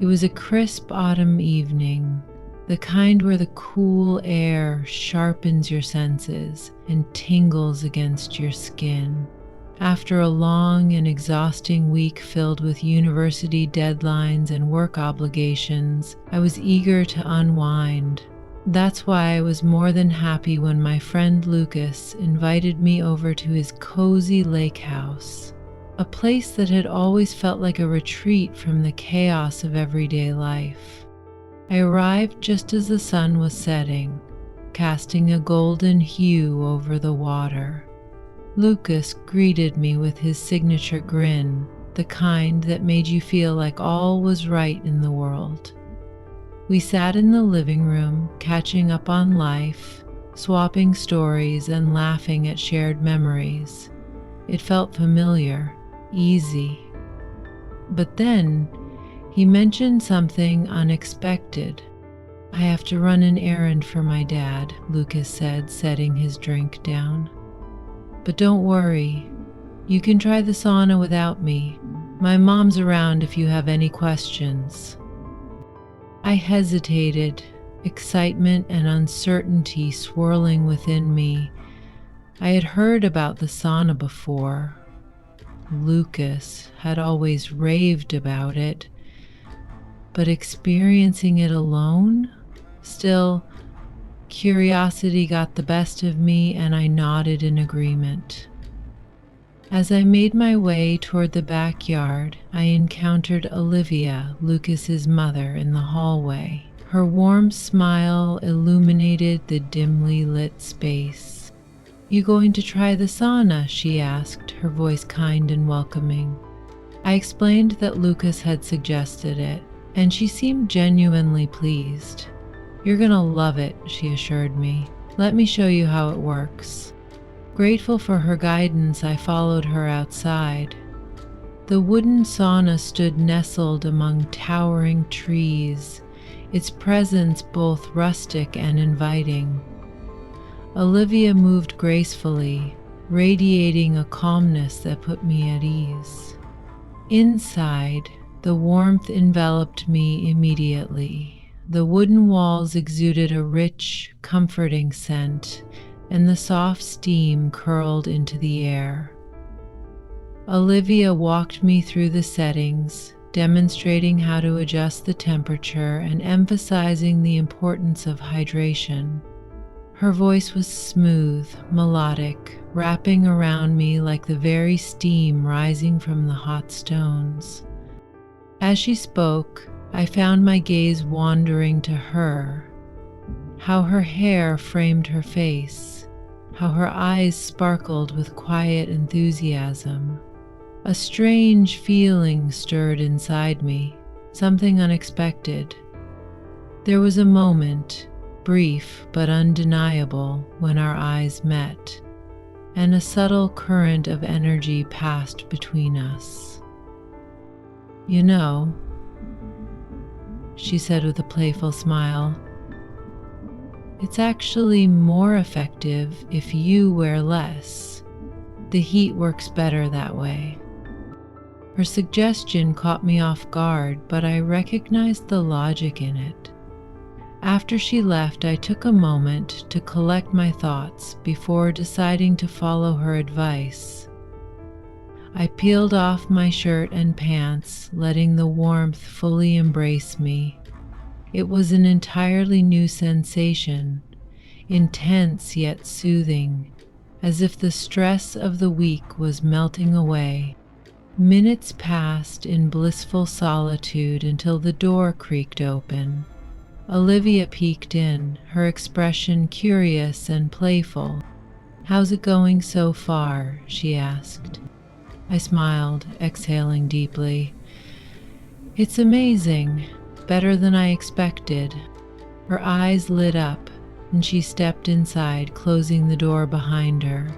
It was a crisp autumn evening, the kind where the cool air sharpens your senses and tingles against your skin. After a long and exhausting week filled with university deadlines and work obligations, I was eager to unwind. That's why I was more than happy when my friend Lucas invited me over to his cozy lake house, a place that had always felt like a retreat from the chaos of everyday life. I arrived just as the sun was setting, casting a golden hue over the water. Lucas greeted me with his signature grin, the kind that made you feel like all was right in the world. We sat in the living room, catching up on life, swapping stories and laughing at shared memories. It felt familiar, easy. But then he mentioned something unexpected. "I have to run an errand for my dad," Lucas said, setting his drink down. "But don't worry, you can try the sauna without me. My mom's around if you have any questions." I hesitated, excitement and uncertainty swirling within me. I had heard about the sauna before. Lucas had always raved about it, but experiencing it alone? Still, curiosity got the best of me and I nodded in agreement. As I made my way toward the backyard, I encountered Olivia, Lucas's mother, in the hallway. Her warm smile illuminated the dimly lit space. "You going to try the sauna?" she asked, her voice kind and welcoming. I explained that Lucas had suggested it, and she seemed genuinely pleased. "You're gonna love it," she assured me. "Let me show you how it works." Grateful for her guidance, I followed her outside. The wooden sauna stood nestled among towering trees, its presence both rustic and inviting. Olivia moved gracefully, radiating a calmness that put me at ease. Inside, the warmth enveloped me immediately. The wooden walls exuded a rich, comforting scent, and the soft steam curled into the air. Olivia walked me through the settings, demonstrating how to adjust the temperature and emphasizing the importance of hydration. Her voice was smooth, melodic, wrapping around me like the very steam rising from the hot stones. As she spoke, I found my gaze wandering to her, how her hair framed her face, how her eyes sparkled with quiet enthusiasm. A strange feeling stirred inside me, something unexpected. There was a moment, brief but undeniable, when our eyes met, and a subtle current of energy passed between us. "You know," she said with a playful smile, "it's actually more effective if you wear less. The heat works better that way." Her suggestion caught me off guard, but I recognized the logic in it. After she left, I took a moment to collect my thoughts before deciding to follow her advice. I peeled off my shirt and pants, letting the warmth fully embrace me. It was an entirely new sensation, intense yet soothing, as if the stress of the week was melting away. Minutes passed in blissful solitude until the door creaked open. Olivia peeked in, her expression curious and playful. "How's it going so far?" she asked. I smiled, exhaling deeply. "It's amazing, better than I expected." Her eyes lit up, and she stepped inside, closing the door behind her,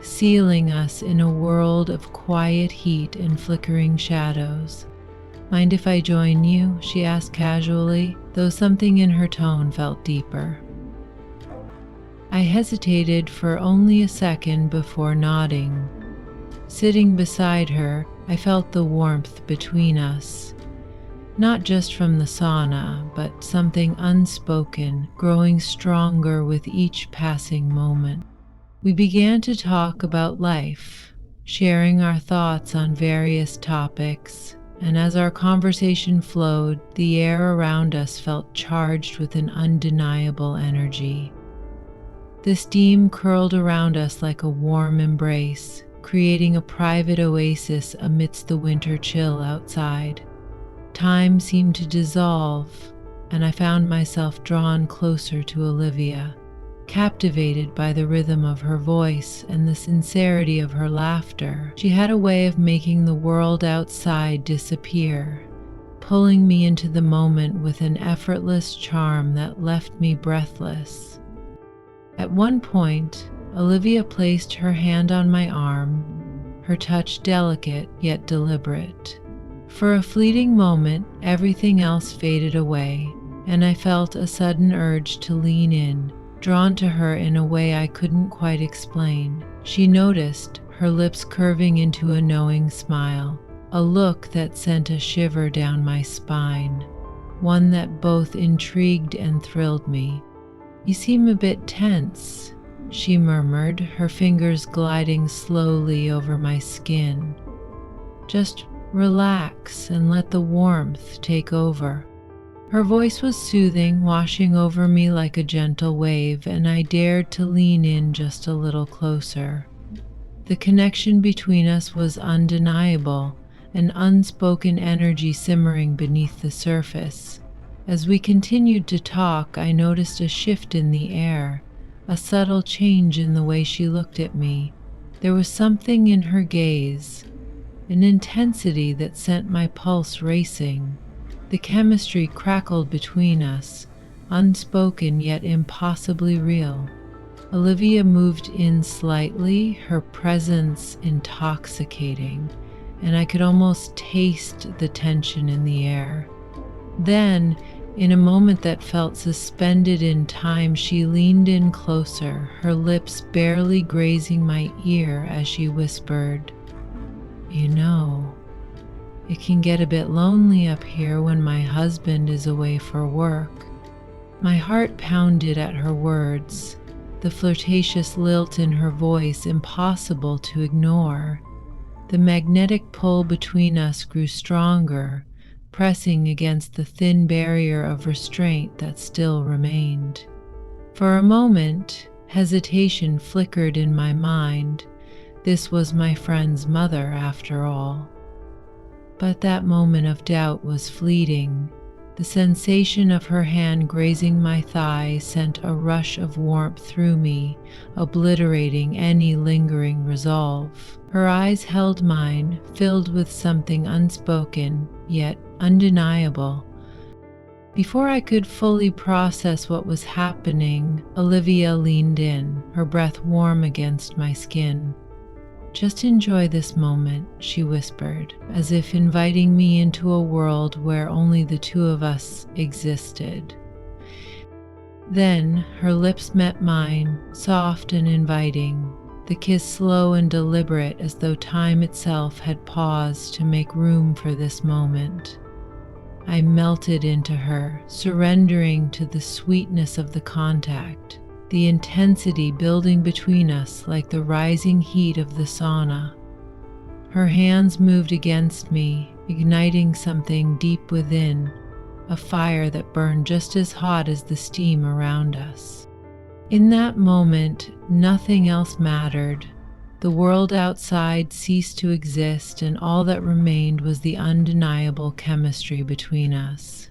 sealing us in a world of quiet heat and flickering shadows. "Mind if I join you?" she asked casually, though something in her tone felt deeper. I hesitated for only a second before nodding. Sitting beside her, I felt the warmth between us. not just from the sauna, but something unspoken, growing stronger with each passing moment. We began to talk about life, sharing our thoughts on various topics, and as our conversation flowed, the air around us felt charged with an undeniable energy. The steam curled around us like a warm embrace, creating a private oasis amidst the winter chill outside. Time seemed to dissolve, and I found myself drawn closer to Olivia, captivated by the rhythm of her voice and the sincerity of her laughter. She had a way of making the world outside disappear, pulling me into the moment with an effortless charm that left me breathless. At one point, Olivia placed her hand on my arm, her touch delicate yet deliberate. For a fleeting moment, everything else faded away, and I felt a sudden urge to lean in, drawn to her in a way I couldn't quite explain. She noticed, her lips curving into a knowing smile, a look that sent a shiver down my spine, one that both intrigued and thrilled me. "You seem a bit tense," she murmured, her fingers gliding slowly over my skin. "Just relax and let the warmth take over." Her voice was soothing, washing over me like a gentle wave, and I dared to lean in just a little closer. The connection between us was undeniable, an unspoken energy simmering beneath the surface. As we continued to talk, I noticed a shift in the air, a subtle change in the way she looked at me. There was something in her gaze, an intensity that sent my pulse racing. The chemistry crackled between us, unspoken yet impossibly real. Olivia moved in slightly, her presence intoxicating, and I could almost taste the tension in the air. Then, in a moment that felt suspended in time, she leaned in closer, her lips barely grazing my ear as she whispered, "You know, it can get a bit lonely up here when my husband is away for work." My heart pounded at her words, the flirtatious lilt in her voice impossible to ignore. The magnetic pull between us grew stronger, pressing against the thin barrier of restraint that still remained. For a moment, hesitation flickered in my mind. This was my friend's mother, after all. But that moment of doubt was fleeting. The sensation of her hand grazing my thigh sent a rush of warmth through me, obliterating any lingering resolve. Her eyes held mine, filled with something unspoken, yet undeniable. Before I could fully process what was happening, Olivia leaned in, her breath warm against my skin. "Just enjoy this moment," she whispered, as if inviting me into a world where only the two of us existed. Then her lips met mine, soft and inviting, the kiss slow and deliberate as though time itself had paused to make room for this moment. I melted into her, surrendering to the sweetness of the contact, the intensity building between us like the rising heat of the sauna. Her hands moved against me, igniting something deep within, a fire that burned just as hot as the steam around us. In that moment, nothing else mattered. The world outside ceased to exist, and all that remained was the undeniable chemistry between us.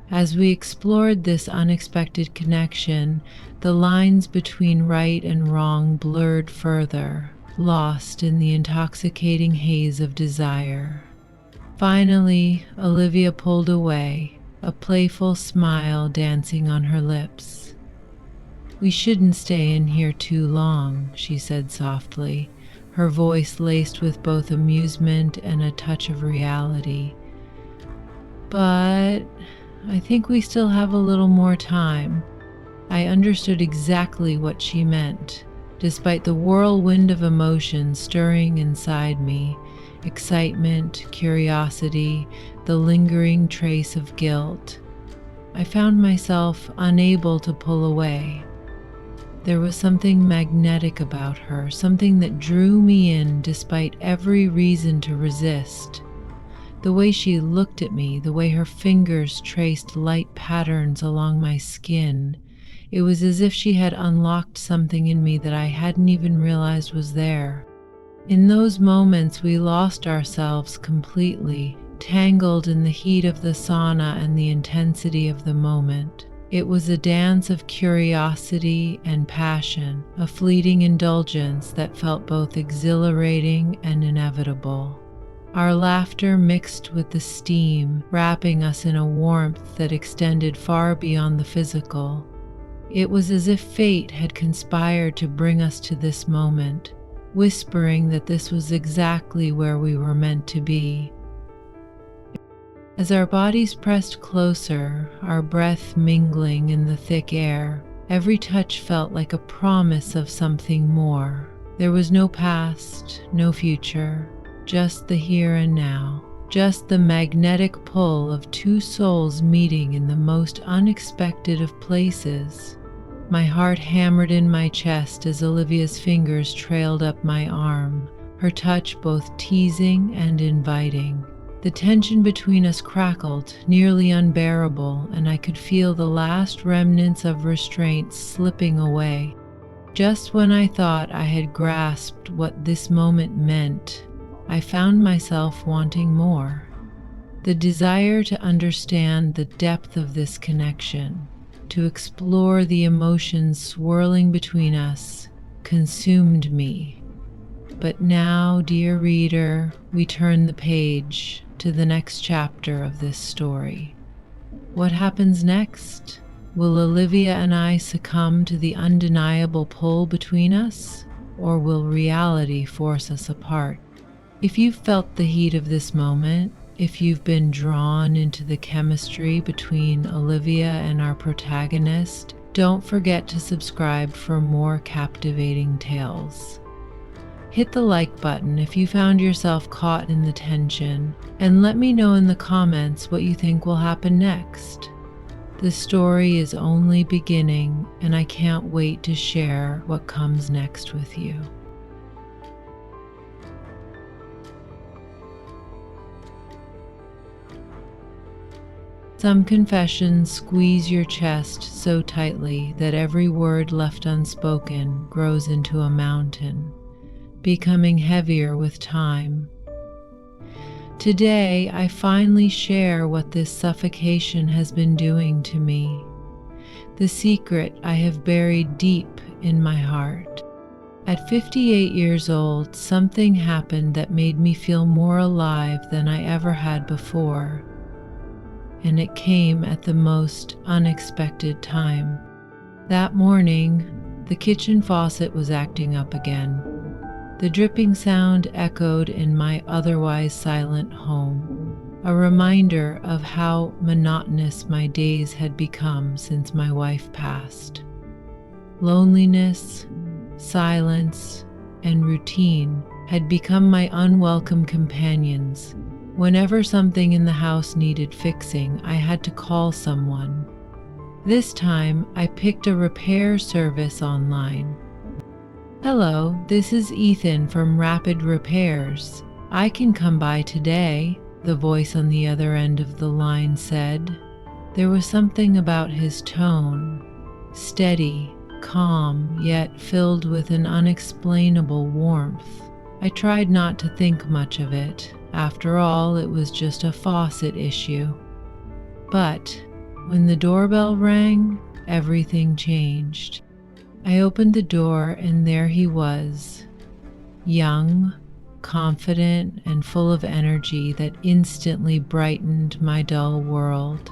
As we explored this unexpected connection, the lines between right and wrong blurred further, lost in the intoxicating haze of desire. Finally, Olivia pulled away, a playful smile dancing on her lips. "We shouldn't stay in here too long," she said softly, her voice laced with both amusement and a touch of reality. "But I think we still have a little more time." I understood exactly what she meant. Despite the whirlwind of emotions stirring inside me, excitement, curiosity, the lingering trace of guilt. I found myself unable to pull away. There was something magnetic about her, something that drew me in despite every reason to resist. The way she looked at me, the way her fingers traced light patterns along my skin, it was as if she had unlocked something in me that I hadn't even realized was there. In those moments, we lost ourselves completely, tangled in the heat of the sauna and the intensity of the moment. It was a dance of curiosity and passion, a fleeting indulgence that felt both exhilarating and inevitable. Our laughter mixed with the steam, wrapping us in a warmth that extended far beyond the physical. It was as if fate had conspired to bring us to this moment, whispering that this was exactly where we were meant to be. As our bodies pressed closer, our breath mingling in the thick air, every touch felt like a promise of something more. There was no past, no future, just the here and now, just the magnetic pull of two souls meeting in the most unexpected of places. My heart hammered in my chest as Olivia's fingers trailed up my arm, her touch both teasing and inviting. The tension between us crackled, nearly unbearable, and I could feel the last remnants of restraint slipping away. Just when I thought I had grasped what this moment meant, I found myself wanting more. The desire to understand the depth of this connection, to explore the emotions swirling between us, consumed me. But now, dear reader, we turn the page to the next chapter of this story. What happens next? Will Olivia and I succumb to the undeniable pull between us, or will reality force us apart? If you've felt the heat of this moment, if you've been drawn into the chemistry between Olivia and our protagonist, don't forget to subscribe for more captivating tales. Hit the like button if you found yourself caught in the tension, and let me know in the comments what you think will happen next. The story is only beginning, and I can't wait to share what comes next with you. Some confessions squeeze your chest so tightly that every word left unspoken grows into a mountain, becoming heavier with time. Today, I finally share what this suffocation has been doing to me, the secret I have buried deep in my heart. At 58 years old, something happened that made me feel more alive than I ever had before. And it came at the most unexpected time. That morning, the kitchen faucet was acting up again. The dripping sound echoed in my otherwise silent home, a reminder of how monotonous my days had become since my wife passed. Loneliness, silence, and routine had become my unwelcome companions. Whenever something in the house needed fixing, I had to call someone. This time, I picked a repair service online. "Hello, this is Ethan from Rapid Repairs. I can come by today," the voice on the other end of the line said. There was something about his tone, steady, calm, yet filled with an unexplainable warmth. I tried not to think much of it. After all, it was just a faucet issue. But when the doorbell rang, everything changed. I opened the door and there he was, young, confident, and full of energy that instantly brightened my dull world.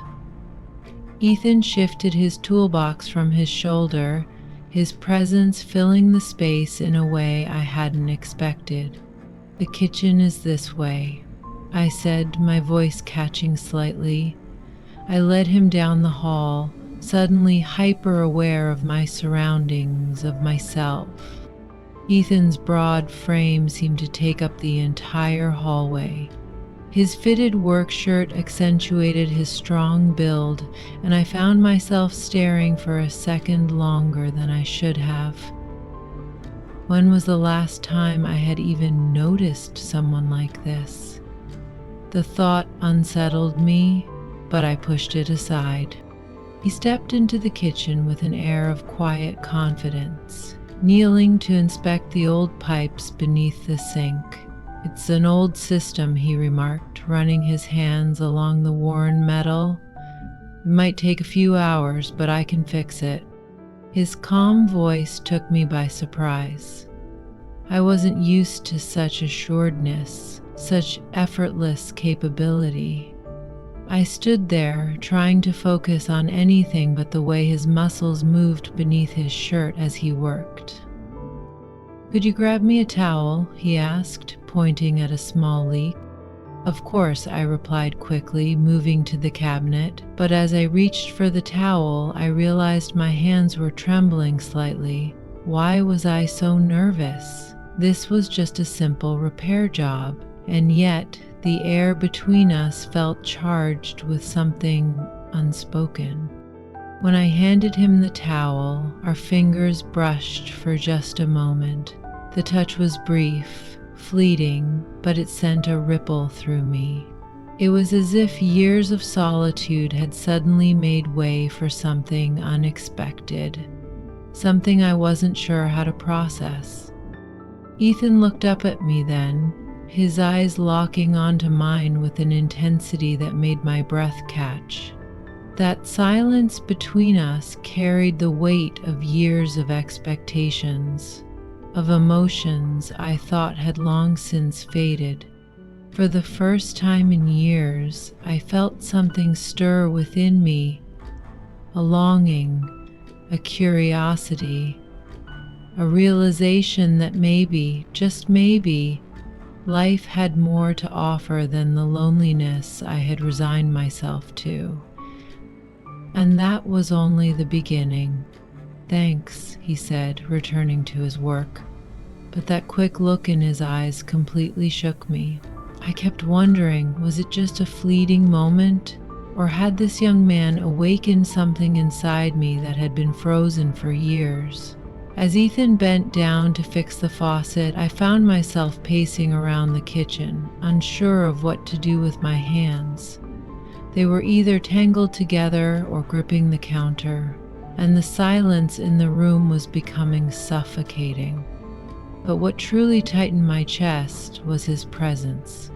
Ethan shifted his toolbox from his shoulder, his presence filling the space in a way I hadn't expected. "The kitchen is this way," I said, my voice catching slightly. I led him down the hall, suddenly hyper-aware of my surroundings, of myself. Ethan's broad frame seemed to take up the entire hallway. His fitted work shirt accentuated his strong build, and I found myself staring for a second longer than I should have. When was the last time I had even noticed someone like this? The thought unsettled me, but I pushed it aside. He stepped into the kitchen with an air of quiet confidence, kneeling to inspect the old pipes beneath the sink. "It's an old system," he remarked, running his hands along the worn metal. "It might take a few hours, but I can fix it." His calm voice took me by surprise. I wasn't used to such assuredness, such effortless capability. I stood there, trying to focus on anything but the way his muscles moved beneath his shirt as he worked. "Could you grab me a towel?" he asked, pointing at a small leak. "Of course," I replied quickly, moving to the cabinet, but as I reached for the towel, I realized my hands were trembling slightly. Why was I so nervous? This was just a simple repair job, and yet the air between us felt charged with something unspoken. When I handed him the towel, our fingers brushed for just a moment. The touch was brief, fleeting, but it sent a ripple through me. It was as if years of solitude had suddenly made way for something unexpected, something I wasn't sure how to process. Ethan looked up at me then, his eyes locking onto mine with an intensity that made my breath catch. That silence between us carried the weight of years of expectations, of emotions I thought had long since faded. For the first time in years, I felt something stir within me, a longing, a curiosity, a realization that maybe, just maybe, life had more to offer than the loneliness I had resigned myself to. And that was only the beginning. "Thanks," he said, returning to his work. But that quick look in his eyes completely shook me. I kept wondering, was it just a fleeting moment? Or had this young man awakened something inside me that had been frozen for years? As Ethan bent down to fix the faucet, I found myself pacing around the kitchen, unsure of what to do with my hands. They were either tangled together or gripping the counter, and the silence in the room was becoming suffocating. But what truly tightened my chest was his presence.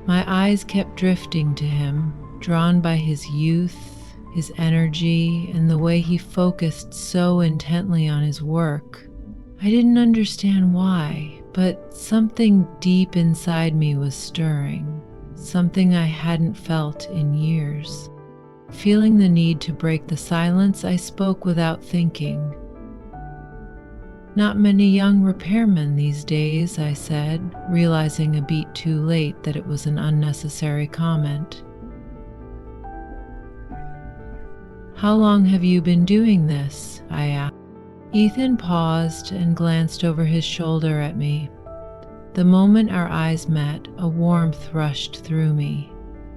My eyes kept drifting to him, drawn by his youth, his energy, and the way he focused so intently on his work. I didn't understand why, but something deep inside me was stirring, something I hadn't felt in years. Feeling the need to break the silence, I spoke without thinking. "Not many young repairmen these days," I said, realizing a beat too late that it was an unnecessary comment. "How long have you been doing this?" I asked. Ethan paused and glanced over his shoulder at me. The moment our eyes met, a warmth rushed through me,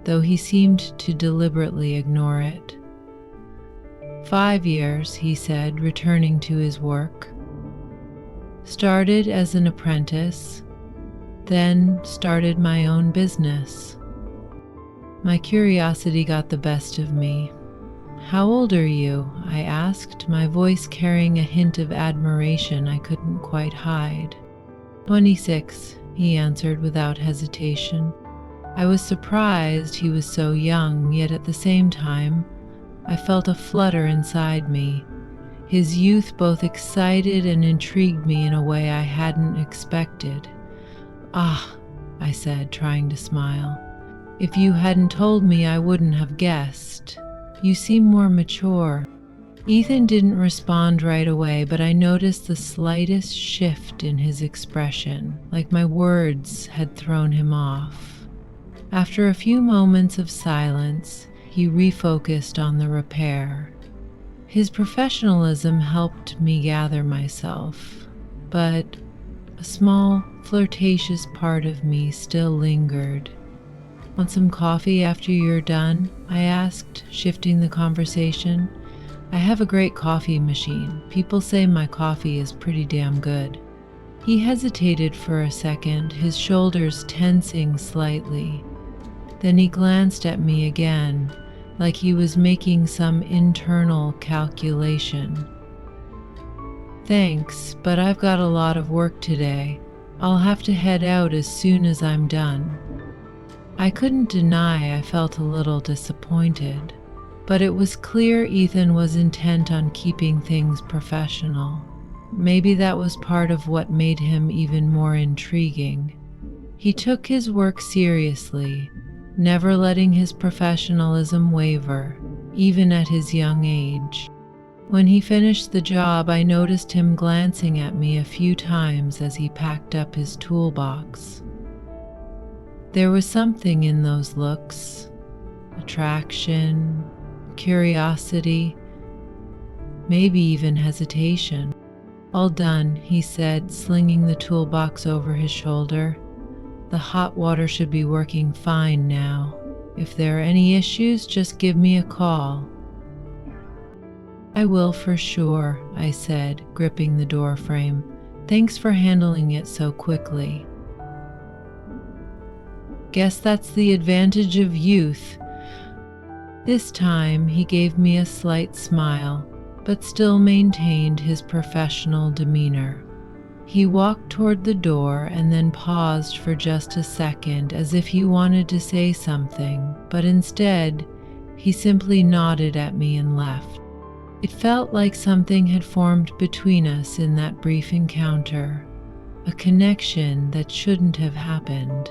though he seemed to deliberately ignore it. 5 years, he said, returning to his work. Started as an apprentice, then started my own business. My curiosity got the best of me. "How old are you?" I asked, my voice carrying a hint of admiration I couldn't quite hide. 26, he answered without hesitation. I was surprised he was so young, yet at the same time, I felt a flutter inside me. His youth both excited and intrigued me in a way I hadn't expected. "Ah," I said, trying to smile. "If you hadn't told me, I wouldn't have guessed. You seem more mature." Ethan didn't respond right away, but I noticed the slightest shift in his expression, like my words had thrown him off. After a few moments of silence, he refocused on the repair. His professionalism helped me gather myself, but a small, flirtatious part of me still lingered. Want some coffee after you're done? I asked, shifting the conversation. I have a great coffee machine. People say my coffee is pretty damn good. He hesitated for a second, his shoulders tensing slightly. Then he glanced at me again, like he was making some internal calculation. Thanks, but I've got a lot of work today. I'll have to head out as soon as I'm done. I couldn't deny I felt a little disappointed, but it was clear Ethan was intent on keeping things professional. Maybe that was part of what made him even more intriguing. He took his work seriously, never letting his professionalism waver, even at his young age. When he finished the job, I noticed him glancing at me a few times as he packed up his toolbox. There was something in those looks, attraction, curiosity, maybe even hesitation. All done, he said, slinging the toolbox over his shoulder. The hot water should be working fine now. If there are any issues, just give me a call. I will for sure, I said, gripping the door frame. Thanks for handling it so quickly. Guess that's the advantage of youth. This time he gave me a slight smile, but still maintained his professional demeanor. He walked toward the door and then paused for just a second as if he wanted to say something, but instead, he simply nodded at me and left. It felt like something had formed between us in that brief encounter, a connection that shouldn't have happened,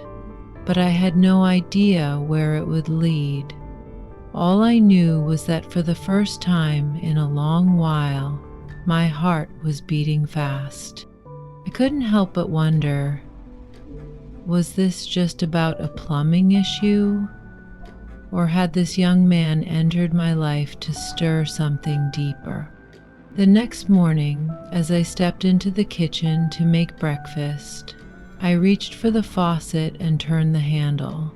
but I had no idea where it would lead. All I knew was that for the first time in a long while, my heart was beating fast. I couldn't help but wonder, was this just about a plumbing issue? Or had this young man entered my life to stir something deeper? The next morning, as I stepped into the kitchen to make breakfast, I reached for the faucet and turned the handle.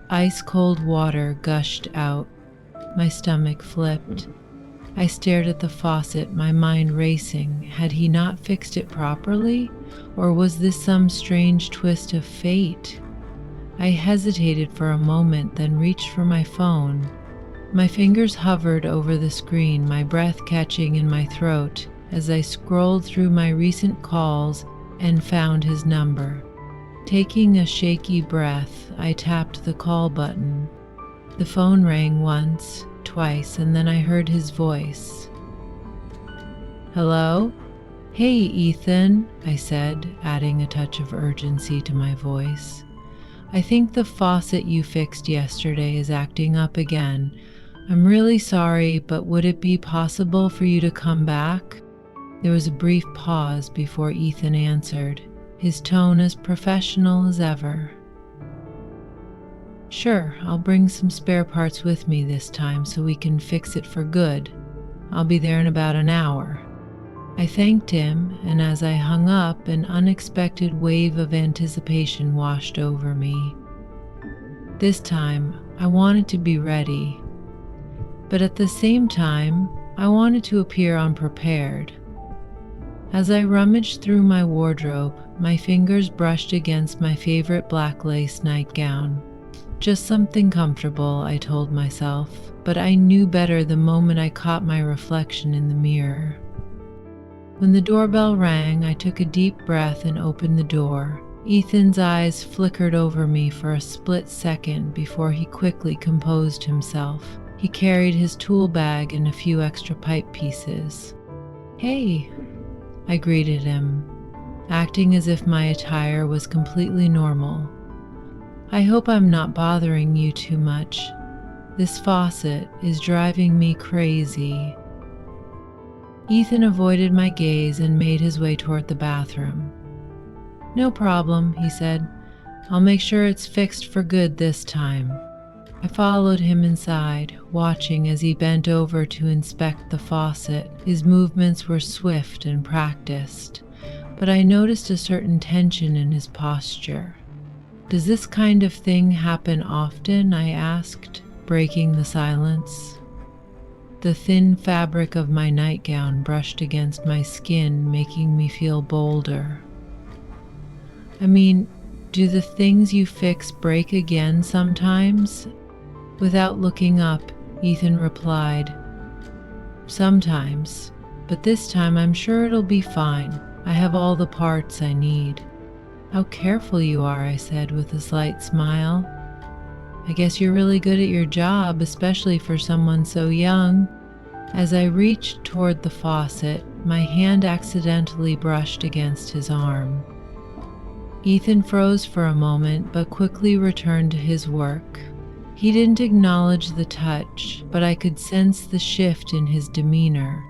Ice-cold water gushed out. My stomach flipped. I stared at the faucet, my mind racing. Had he not fixed it properly? Or was this some strange twist of fate? I hesitated for a moment, then reached for my phone. My fingers hovered over the screen, my breath catching in my throat as I scrolled through my recent calls and found his number. Taking a shaky breath, I tapped the call button. The phone rang once, twice, and then I heard his voice. Hello? Hey, Ethan, I said, adding a touch of urgency to my voice. I think the faucet you fixed yesterday is acting up again. I'm really sorry, but would it be possible for you to come back? There was a brief pause before Ethan answered, his tone as professional as ever. Sure, I'll bring some spare parts with me this time so we can fix it for good. I'll be there in about an hour. I thanked him, and as I hung up, an unexpected wave of anticipation washed over me. This time, I wanted to be ready, but at the same time, I wanted to appear unprepared. As I rummaged through my wardrobe, my fingers brushed against my favorite black lace nightgown. Just something comfortable, I told myself, but I knew better the moment I caught my reflection in the mirror. When the doorbell rang, I took a deep breath and opened the door. Ethan's eyes flickered over me for a split second before he quickly composed himself. He carried his tool bag and a few extra pipe pieces. Hey, I greeted him, acting as if my attire was completely normal. I hope I'm not bothering you too much. This faucet is driving me crazy. Ethan avoided my gaze and made his way toward the bathroom. No problem, he said. I'll make sure it's fixed for good this time. I followed him inside, watching as he bent over to inspect the faucet. His movements were swift and practiced, but I noticed a certain tension in his posture. Does this kind of thing happen often? I asked, breaking the silence. The thin fabric of my nightgown brushed against my skin, making me feel bolder. I mean, do the things you fix break again sometimes? Without looking up, Ethan replied, "Sometimes, but this time I'm sure it'll be fine. I have all the parts I need." "How careful you are," I said with a slight smile. "I guess you're really good at your job, especially for someone so young." As I reached toward the faucet, my hand accidentally brushed against his arm. Ethan froze for a moment, but quickly returned to his work. He didn't acknowledge the touch, but I could sense the shift in his demeanor.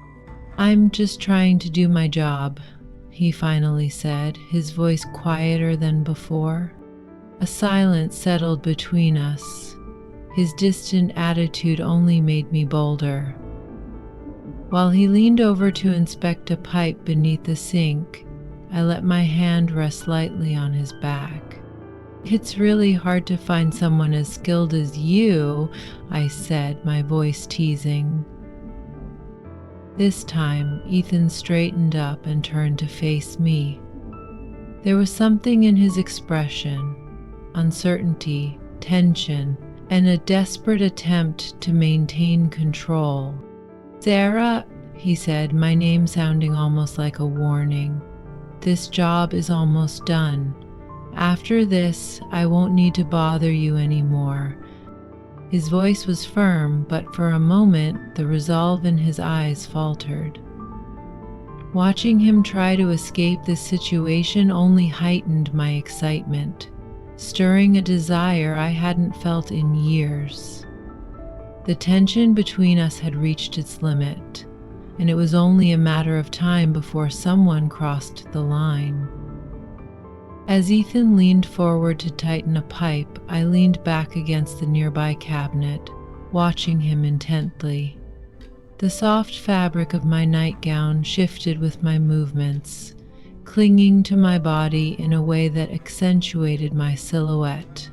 "I'm just trying to do my job," he finally said, his voice quieter than before. A silence settled between us. His distant attitude only made me bolder. While he leaned over to inspect a pipe beneath the sink, I let my hand rest lightly on his back. "It's really hard to find someone as skilled as you," I said, my voice teasing. This time, Ethan straightened up and turned to face me. There was something in his expression, uncertainty, tension, and a desperate attempt to maintain control. "Sarah," he said, my name sounding almost like a warning, "this job is almost done. After this, I won't need to bother you anymore." His voice was firm, but for a moment, the resolve in his eyes faltered. Watching him try to escape this situation only heightened my excitement, stirring a desire I hadn't felt in years. The tension between us had reached its limit, and it was only a matter of time before someone crossed the line. As Ethan leaned forward to tighten a pipe, I leaned back against the nearby cabinet, watching him intently. The soft fabric of my nightgown shifted with my movements, clinging to my body in a way that accentuated my silhouette.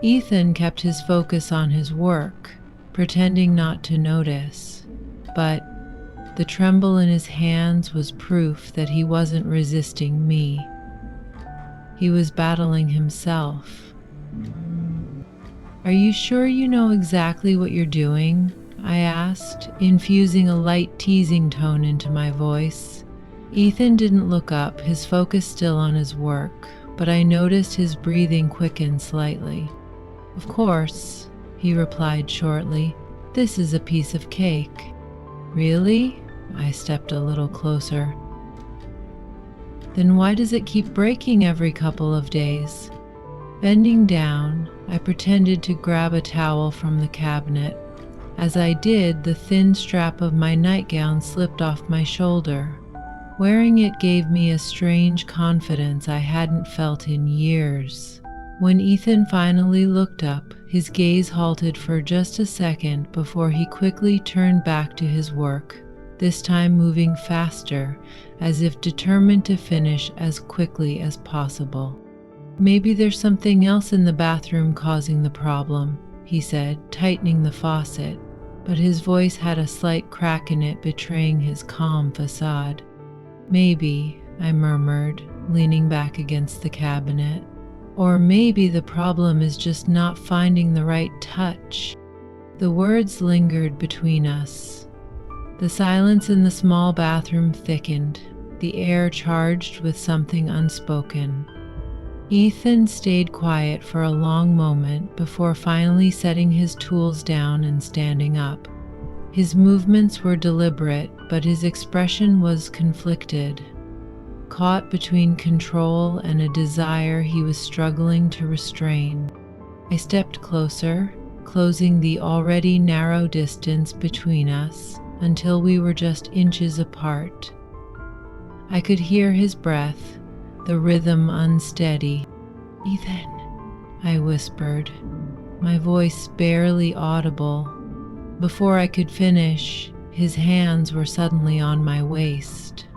Ethan kept his focus on his work, pretending not to notice, but the tremble in his hands was proof that he wasn't resisting me. He was battling himself. "Are you sure you know exactly what you're doing?" I asked, infusing a light teasing tone into my voice. Ethan didn't look up, his focus still on his work, but I noticed his breathing quicken slightly. "Of course," he replied shortly. "This is a piece of cake." "Really?" I stepped a little closer. "Then why does it keep breaking every couple of days?" Bending down, I pretended to grab a towel from the cabinet. As I did, the thin strap of my nightgown slipped off my shoulder. Wearing it gave me a strange confidence I hadn't felt in years. When Ethan finally looked up, his gaze halted for just a second before he quickly turned back to his work, this time moving faster, as if determined to finish as quickly as possible. "Maybe there's something else in the bathroom causing the problem," he said, tightening the faucet, but his voice had a slight crack in it, betraying his calm facade. "Maybe," I murmured, leaning back against the cabinet. "Or maybe the problem is just not finding the right touch." The words lingered between us. The silence in the small bathroom thickened, the air charged with something unspoken. Ethan stayed quiet for a long moment before finally setting his tools down and standing up. His movements were deliberate, but his expression was conflicted, caught between control and a desire he was struggling to restrain. I stepped closer, closing the already narrow distance between us until we were just inches apart. I could hear his breath, the rhythm unsteady. "Ethan," I whispered, my voice barely audible. Before I could finish, his hands were suddenly on my waist.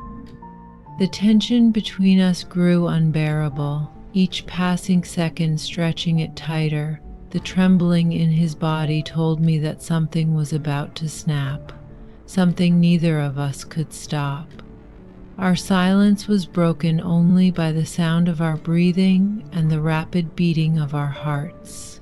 The tension between us grew unbearable. each passing second stretching it tighter. The trembling in his body told me that something was about to snap, something neither of us could stop. Our silence was broken only by the sound of our breathing and the rapid beating of our hearts.